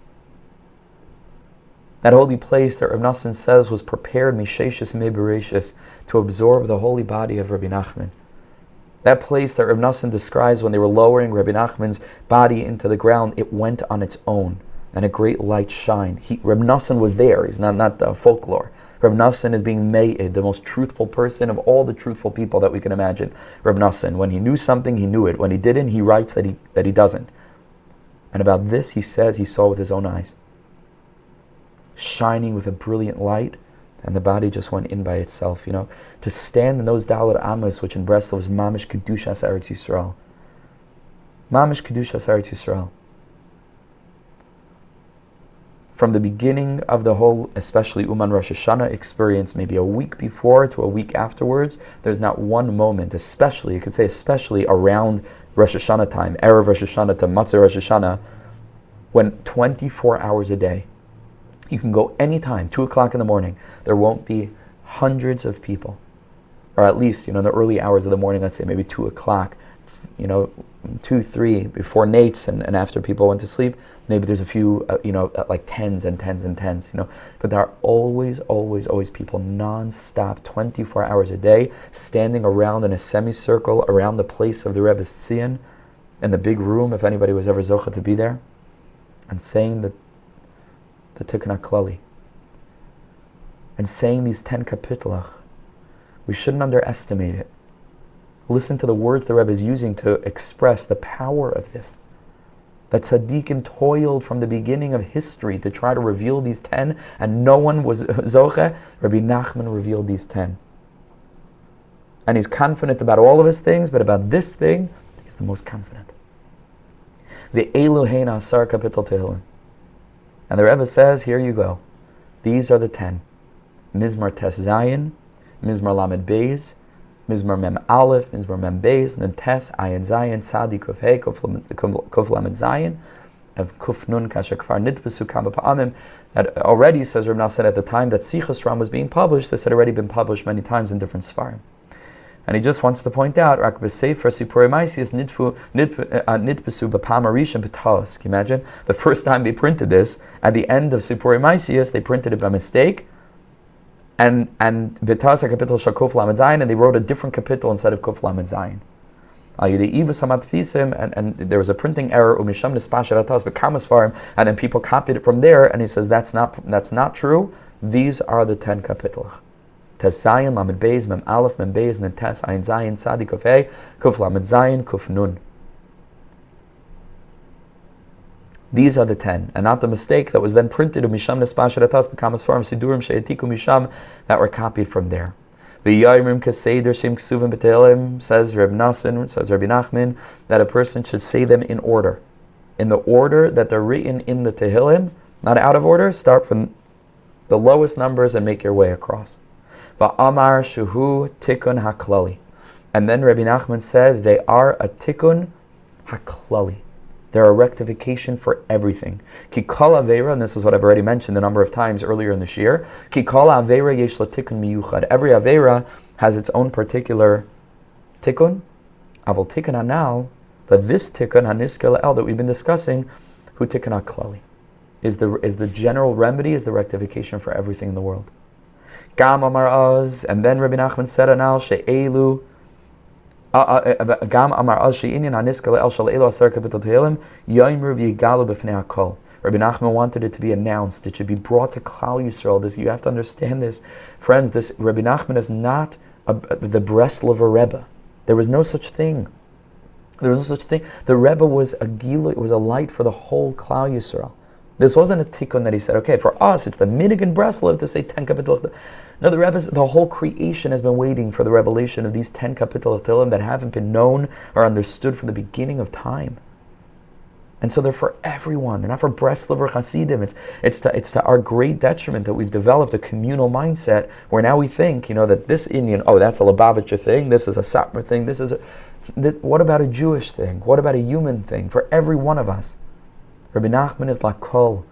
that holy place that Reb Nosson says was prepared misheshis mebereshis to absorb the holy body of Rebbe Nachman. That place that Reb Nosson describes when they were lowering Rebbe Nachman's body into the ground, it went on its own, and a great light shined. Reb Nosson was there. He's not folklore. Reb Nosson is being made the most truthful person of all the truthful people that we can imagine. Reb Nosson, when he knew something, he knew it. When he didn't, he writes that he doesn't. And about this, he says he saw with his own eyes, shining with a brilliant light, and the body just went in by itself. To stand in those Dalet Amos, which in Breslov is Mamish Kedushas Eretz Yisrael. Mamish Kedushas Eretz Yisrael. From the beginning of the whole, especially Uman Rosh Hashanah experience, maybe a week before to a week afterwards, there's not one moment, especially around Rosh Hashanah time, Erev Rosh Hashanah to Matzah Rosh Hashanah, when 24 hours a day, you can go anytime, 2 o'clock in the morning, there won't be hundreds of people. Or at least, in the early hours of the morning, let's say maybe 2 o'clock, 2, 3, before Nate's and after people went to sleep, maybe there's a few, like tens and tens and tens, But there are always, always, always people non-stop, 24 hours a day, standing around in a semicircle around the place of the Rebbe's Tzion, in the big room, if anybody was ever zocheh to be there, and saying the Tikkun HaKlalli, and saying these 10 kapitlach. We shouldn't underestimate it. Listen to the words the Rebbe is using to express the power of this. That tzaddikim toiled from the beginning of history to try to reveal these 10, and no one was zocheh. Rabbi Nachman revealed these 10. And he's confident about all of his things, but about this thing, he's the most confident. The Eluhein Asar Kapitel Tehillim. And the Rebbe says, here you go. These are the 10. Mizmar Tes Zayin, Mizmar Lamed Beis, Mizmar Mem Aleph, Mizmar Mem Beis, and then Tes Ayin Zayin, Sadi Kuf Hey, Kuf Lamed Zayin, of Kuf Nun Kasher Kfar Nitbesu Kama Pa'amim. That already, says Reb Nosson, at the time that Sichos Haran was being published, this had already been published many times in different Sfarim. And he just wants to point out, Rak B'Sefer Sipurei Maisius Nitbesu B'Pam Arishon B'Taos. Can you imagine? The first time they printed this, at the end of Sipurei Maisius, they printed it by mistake, and B'Taos HaKapitel Shal Kuf Lamed Zayin, and they wrote a different kapitel instead of Kuf Lamed Zayin. And there was a printing error, Umisham Nispasher Atas B'Kamas Farim, and then people copied it from there, and he says that's not true. These are the 10 kapitel. Tes Zayin, Lamed Beis, Mem Aleph, Mem Beis, and then Tes Ayin Zayin, Sadi Kuf Hey, Kuf Lamed Zayin, Kuf Nun. These are the 10, and not the mistake that was then printed of Misham Nespasher Atas B'Kamas Farim Sidurim She'etiku Misham that were copied from there. V'yayrim Keseder Shem Ksuvim B'Teilim, says Reb Nosson, says Rabbi Nachman, that a person should say them in order. In the order that they're written in the Tehillim, not out of order, start from the lowest numbers and make your way across. Va'amar Shuhu Tikkun HaKlalli. And then Rabbi Nachman said they are a Tikkun HaKlalli. They're a rectification for everything. Ki kol aveira, and this is what I've already mentioned a number of times earlier in the shiur. Ki kol aveira yesh la tikkun miyuchad. Every aveira has its own particular tikkun. Avol tikkun hanal, but this tikkun hanisker la'el that we've been discussing, hu tikkun HaKlalli, is the general remedy, is the rectification for everything in the world. Gam amar az, and then Rabbi Nachman said anal she'elu. Gam amar az she'inyan hanisker la'el shal'elu asar kapitel tehillim yoimru v'yigalu b'fnei hakol. Rabbi Nachman wanted it to be announced. It should be brought to Klal Yisrael. This, you have to understand this, friends. This Rabbi Nachman is not the Breslover Rebbe. There was no such thing. There was no such thing. The Rebbe was a gila. It was a light for the whole Klal Yisrael. This wasn't a tikkun that he said, okay, for us, it's the minig in Breslov to say 10 kapitel. No, the whole creation has been waiting for the revelation of these 10 kapitel of Tehillim that haven't been known or understood from the beginning of time. And so they're for everyone. They're not for Breslov or Hasidim. It's to our great detriment that we've developed a communal mindset where now we think, that this Indian, that's a Lubavitcher thing, this is a Satmar thing, what about a Jewish thing? What about a human thing? For every one of us. Rebbe Nachman is lakol,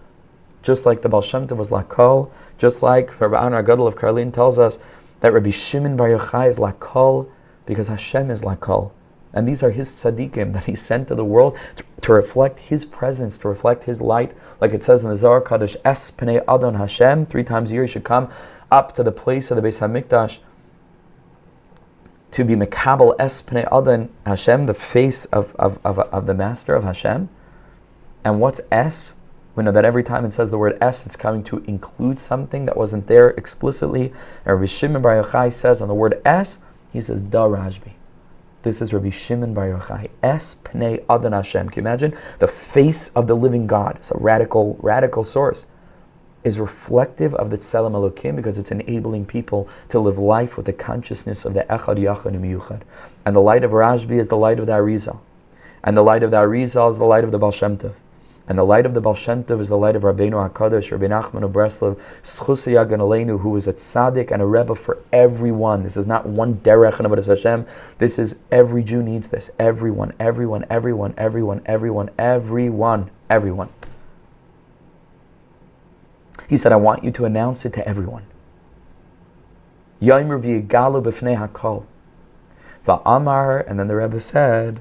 just like the Baal Shem Tov was lakol, just like Rabbi Aaron HaGadol of Karlin tells us that Rabbi Shimon Bar Yochai is lakol because Hashem is lakol. And these are his tzaddikim that he sent to the world to reflect his presence, to reflect his light. Like it says in the Zohar Kadosh, Es Pnei Adon Hashem, 3 times a year you should come up to the place of the Beis HaMikdash to be Mekabel Es Pnei Adon Hashem, the face of the master of Hashem. And what's Es? We know that every time it says the word Es, it's coming to include something that wasn't there explicitly. And Rabbi Shimon Bar Yochai says on the word Es, he says Da Rajbi. This is Rabbi Shimon Bar Yochai. Es Pnei Adon Hashem. Can you imagine? The face of the living God. It's a radical source. Is reflective of the Tselem Elokim because it's enabling people to live life with the consciousness of the Echad Yachad Miyuchad. And the light of Rashbi is the light of the Arizal. And the light of the Arizal is the light of the Baal Shem Tov. And the light of the Baal Shem Tov is the light of Rabbeinu HaKadosh, Rebbe Nachman of Breslov, Sichos Haran Aleinu, who is a tzaddik and a Rebbe for everyone. This is not one derech and avodas Hashem. This is every Jew needs this. Everyone. He said, I want you to announce it to everyone. Yom Revi Galu B'fnei HaKol. Va'amar, and then the Rebbe said,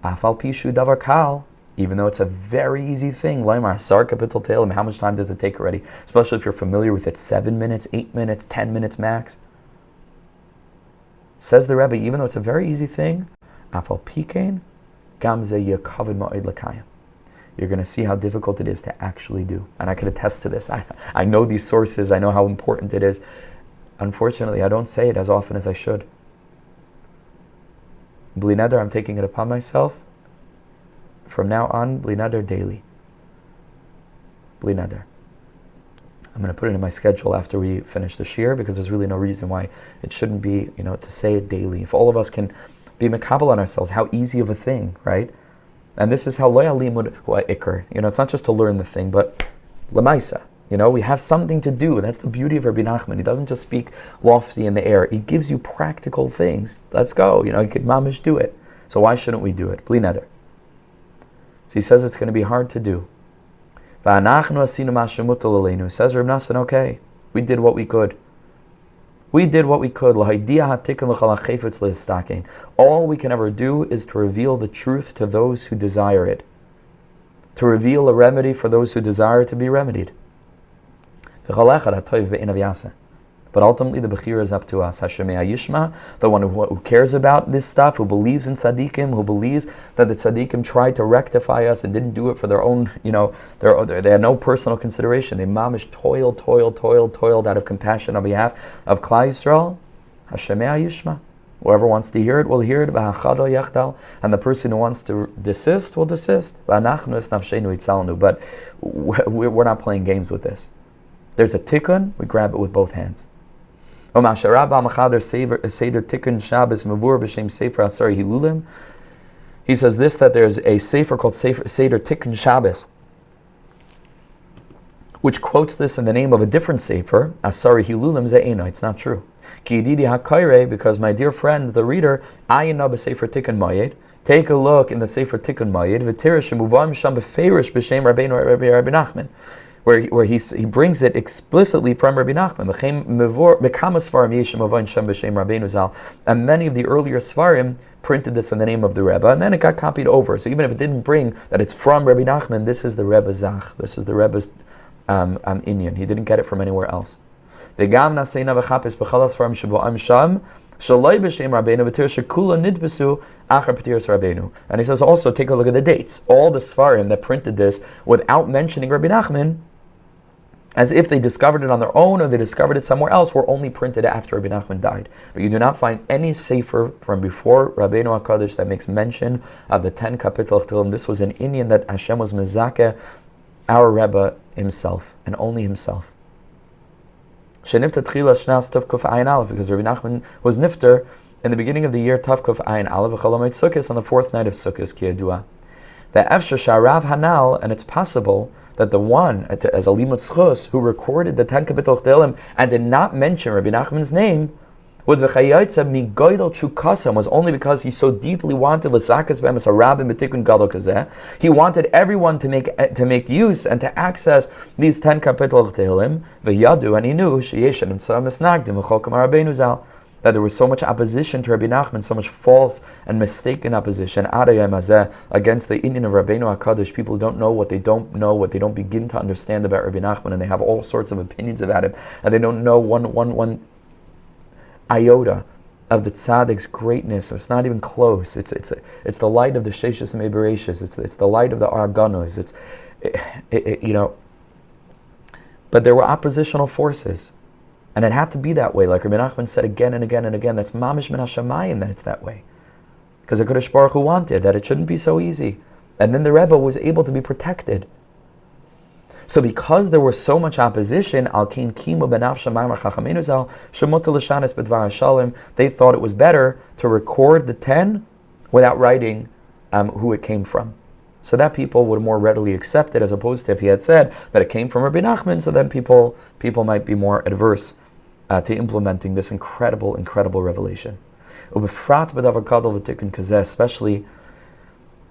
Afal Pishu Davar Kal. Even though it's a very easy thing, Laimar Sar Kapitel Tehillim, how much time does it take already? Especially if you're familiar with it, 7 minutes, 8 minutes, 10 minutes max. Says the Rebbe, even though it's a very easy thing, Afal Pikein, Gamze Yekavod Ma'od Lakayim. You're going to see how difficult it is to actually do. And I can attest to this. I know these sources, I know how important it is. Unfortunately, I don't say it as often as I should. Bli Neder, I'm taking it upon myself. From now on, Bli Neder daily. Bli Neder. I'm going to put it in my schedule after we finish the shiur because there's really no reason why it shouldn't be, to say it daily. If all of us can be mekabel on ourselves, how easy of a thing, right? And this is how lo yalimud hu ikar. It's not just to learn the thing, but lemaisa. We have something to do. That's the beauty of Rebbe Nachman. He doesn't just speak lofty in the air. He gives you practical things. Let's go. He could mamish do it. So why shouldn't we do it? Bli Neder. So he says it's going to be hard to do. Says Reb Nosson, okay, we did what we could. All we can ever do is to reveal the truth to those who desire it. To reveal a remedy for those who desire to be remedied. But ultimately the Bechira is up to us. Hashem Yishma, the one who cares about this stuff, who believes in tzaddikim, who believes that the tzaddikim tried to rectify us and didn't do it for their own, they had no personal consideration. They mamish toiled out of compassion on behalf of Klal Yisrael. Hashem Yishma. Whoever wants to hear it will hear it. And the person who wants to desist will desist. But we're not playing games with this. There's a tikkun, we grab it with both hands. He says this, that there's a sefer called Seder Tikkun Shabbos, which quotes this in the name of a different sefer, Asari Hilulim Ze'ena. It's not true. Because my dear friend, the reader, Ayina b'Sefer Tikkun Mayed, take a look in the Sefer Tikkun Mayed, V'tirish Muvam Sham B'Feirish B'Shem Rabbi Nachman, where he brings it explicitly from Rabbi Nachman. And many of the earlier Svarim printed this in the name of the Rebbe, and then it got copied over. So even if it didn't bring that it's from Rabbi Nachman, this is the Rebbe's Zach. This is the Rebbe's Inyan. He didn't get it from anywhere else. And he says also, take a look at the dates. All the Svarim that printed this without mentioning Rabbi Nachman, as if they discovered it on their own or they discovered it somewhere else, were only printed after Rabbi Nachman died. But you do not find any sefer from before Rabbeinu HaKadosh that makes mention of the 10 kapitel of Tehillim. This was an Indian that Hashem was mezakeh our Rebbe himself, and only himself. Shenifta Tchila Shnas Tov Kuf Ayin Aleph, because Rebbe Nachman was nifter in the beginning of the year Tov Kuf Ayin Aleph v'Chol Sukkos, on the fourth night of Sukkos, Ki Yadua. The Efshar Sharav Hanal, and it's possible that the one, as a limud schus, who recorded the 10 Kapitel Tehillim and did not mention Rebbe Nachman's name, was v'chayotze migoydel chukasam, was only because he so deeply wanted l'sakas b'emes harabim b'tikkun gadol kazeh. He wanted everyone to make use and to access these 10 Kapitel Tehillim, v'yadu, and he knew sheyesh nimtza misnagdim v'chol kamar Rabbeinu zal, that there was so much opposition to Rabbi Nachman, so much false and mistaken opposition against the Indian of Rabbeinu HaKadosh. People who don't know, what they don't begin to understand about Rabbi Nachman, and they have all sorts of opinions about him, and they don't know one iota of the tzaddik's greatness. It's not even close. It's the light of the Sheishas Mebereshis. It's the light of the Arganos. But there were oppositional forces. And it had to be that way, like Rebbe Nachman said again and again and again. That's mamish min hashamayim that it's that way, because the Kadosh Baruch Hu wanted that it shouldn't be so easy, and then the Rebbe was able to be protected. So because there was so much opposition, al kein kimu benav shamayim chachamenu zal shemutar l'shanis b'dvar hashalom, they thought it was better to record the 10 without writing who it came from, so that people would more readily accept it, as opposed to if he had said that it came from Rebbe Nachman, so then people might be more adverse to implementing this incredible revelation. Especially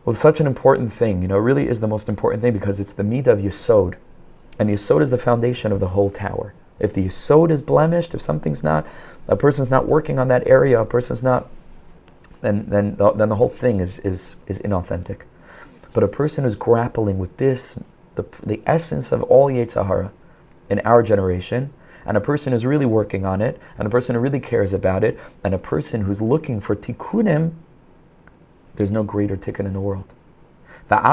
with such an important thing, really is the most important thing, because it's the midah of Yesod. And Yesod is the foundation of the whole tower. If the Yesod is blemished, if a person's not working on that area, a person's not, then the whole thing is inauthentic. But a person who's grappling with this, the essence of all Yetzer Hara in our generation, and a person who's really working on it, and a person who really cares about it, and a person who's looking for tikkunim, there's no greater tikkun in the world. This is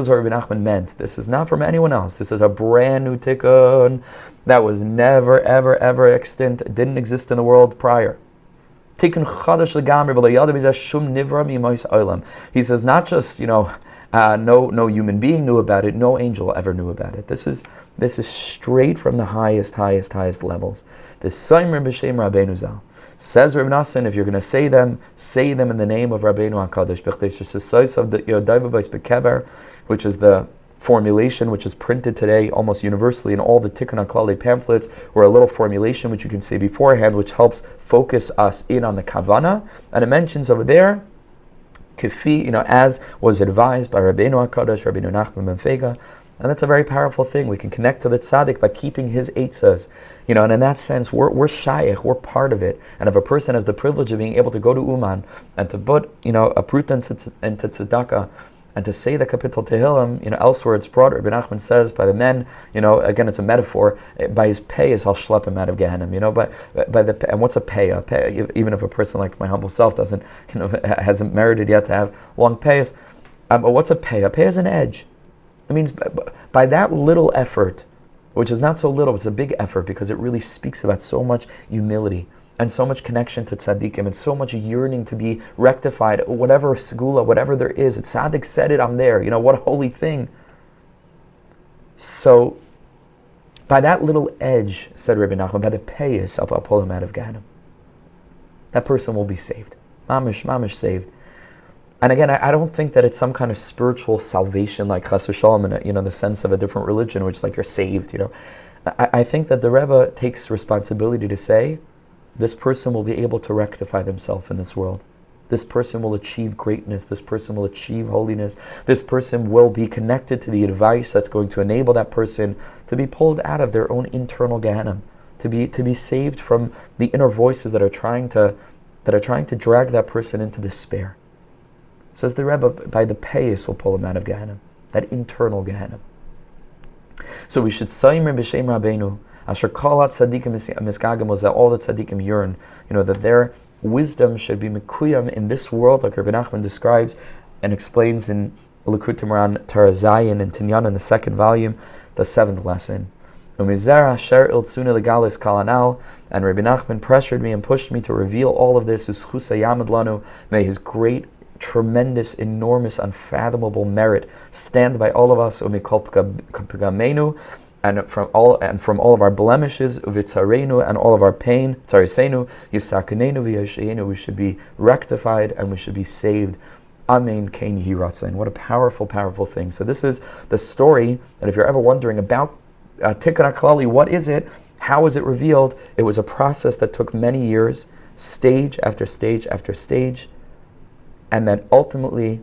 what Rebbe Nachman meant. This is not from anyone else. This is a brand new tikkun that was never, ever, ever extant. It didn't exist in the world prior. Tikkun chadash legamri v'lo yadav shum nivra mimos olam. He says not just no human being knew about it, no angel ever knew about it. This is straight from the highest levels. The Saimer b'shem Rabbeinu Zal. Says Reb Nosson, if you're going to say them in the name of Rabbeinu HaKadosh, which is the formulation which is printed today almost universally in all the Tikkun HaKlalli pamphlets, or a little formulation which you can say beforehand, which helps focus us in on the Kavana. And it mentions over there, Kifi, as was advised by Rabbeinu HaKadosh, Rabbeinu Nachman ben Fega. And that's a very powerful thing. We can connect to the tzaddik by keeping his eitzas. And in that sense, we're shaykh, we're part of it. And if a person has the privilege of being able to go to Uman and to put, a prut into tzedakah, and to say the Kapitel Tehillim, elsewhere it's brought, Rebbe Nachman says, by the men, again it's a metaphor, by his payas I'll schlep him out of Gehenna, and what's a payah? Even if a person like my humble self doesn't, hasn't merited yet to have long payas, what's a payah? A payah is an edge. It means by that little effort, which is not so little, it's a big effort, because it really speaks about so much humility, and so much connection to tzaddikim, and so much yearning to be rectified, whatever segula, whatever there is. Tzaddik said it, I'm there. What a holy thing. So, by that little edge, said Rebbe Nachman, by the payas, I'll pull him out of Gehenna. That person will be saved. Mamish saved. And again, I don't think that it's some kind of spiritual salvation, like Chas v'Shalom, in the sense of a different religion, which like you're saved. I think that the Rebbe takes responsibility to say, this person will be able to rectify themselves in this world. This person will achieve greatness. This person will achieve holiness. This person will be connected to the advice that's going to enable that person to be pulled out of their own internal Gehenna, to be saved from the inner voices that are trying to drag that person into despair. Says the Rebbe, by the payas will pull him out of Gehenna, that internal Gehenna. So we should say b'shem Rabbeinu, Asher kol tzaddikim miskagim, was that all the tzaddikim yearn, that their wisdom should be mekuyam in this world, like Rebbe Nachman describes and explains in Likutei Moharan Torah Zayin and Tinyana in the 2nd volume, the 7th lesson. Umizer asher iltzuna legalis kalanal, and Rebbe Nachman pressured me and pushed me to reveal all of this. U'schusa yamad lanu, may his great tremendous, enormous, unfathomable merit stand by all of us, umikol pgamenu, and from all of our blemishes, uvitzarenu, and all of our pain, tzarisenu, yisakanenu v'yashayenu. We should be rectified and we should be saved. Amen. Kein Yehi Ratzon. What a powerful, powerful thing. So this is the story that if you're ever wondering about Tikkun HaKlalli, what is it? How is it revealed? It was a process that took many years, stage after stage after stage, and that ultimately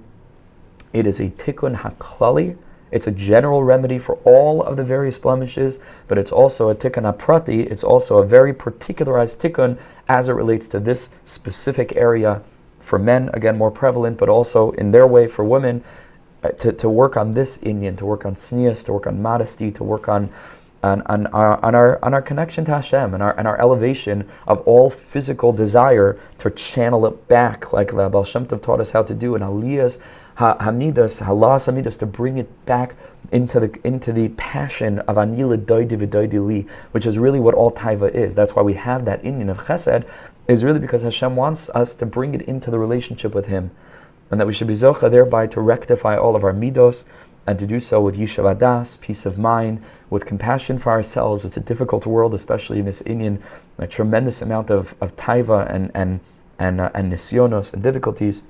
it is a Tikkun HaKlalli. It's a general remedy for all of the various blemishes, but it's also a Tikkun HaPrati. It's also a very particularized Tikkun as it relates to this specific area. For men, again, more prevalent, but also in their way for women, to work on this inyan, to work on tznius, to work on modesty, to work on our connection to Hashem and our elevation of all physical desire, to channel it back, like the Baal Shem Tov taught us how to do in Aliyah's Hamidas, Halas Hamidas, to bring it back into the passion of Anila Doidi V'Doidi Li, which is really what all taiva is. That's why we have that inyan of Chesed, is really because Hashem wants us to bring it into the relationship with Him, and that we should be zocha thereby to rectify all of our midos, and to do so with yishuv hadas, peace of mind, with compassion for ourselves. It's a difficult world, especially in this inyan, a tremendous amount of taiva and nisyonos and difficulties.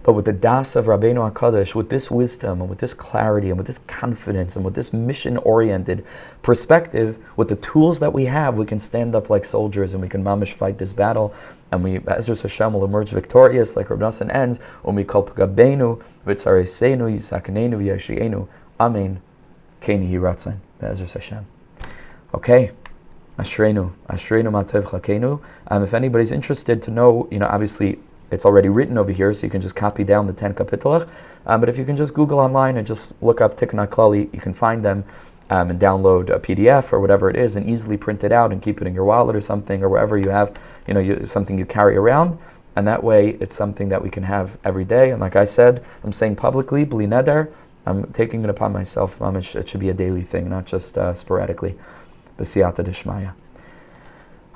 But with the das of Rabbeinu HaKadosh, with this wisdom and with this clarity and with this confidence and with this mission-oriented perspective, with the tools that we have, we can stand up like soldiers and we can mamish fight this battle. And we, Be'ezus Hashem, will emerge victorious, like Reb Nosson ends, umikol pgabeinu, v'tzareseinu, yisakanenu, v'yashienu. Amen. Kein Yehi Ratzon. Be'ezus Hashem. Okay. Ashreinu ma'tev chakenu. If anybody's interested to know, obviously, it's already written over here, so you can just copy down the 10 kapitelach. But if you can just Google online and just look up Tikkun HaKlalli, you can find them and download a PDF or whatever it is and easily print it out and keep it in your wallet or something, or wherever you have, something you carry around. And that way, it's something that we can have every day. And like I said, I'm saying publicly, bli neder, I'm taking it upon myself. Mamish, it should be a daily thing, not just sporadically. B'siyata d'shmaya.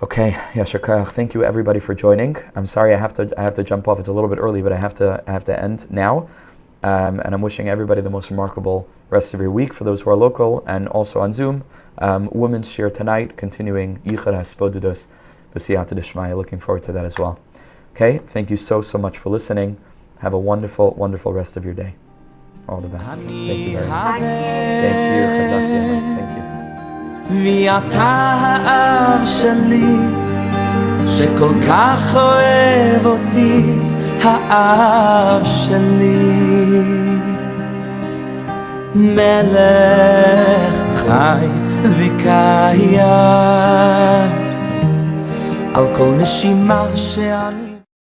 Okay, Yasher Koach. Thank you everybody for joining. I'm sorry I have to jump off. It's a little bit early, but I have to end now. And I'm wishing everybody the most remarkable rest of your week for those who are local and also on Zoom. Women's shiur tonight, continuing Yichad HaSpodidus B'siyata d'shmaya. Looking forward to that as well. Okay, thank you so much for listening. Have a wonderful, wonderful rest of your day. All the best. Thank you very much. Thank you, Chazak. Thank you. ואתה האב שלי שכל כך אוהב אותי, האב שלי מלך חי וקיים על כל נשימה שאני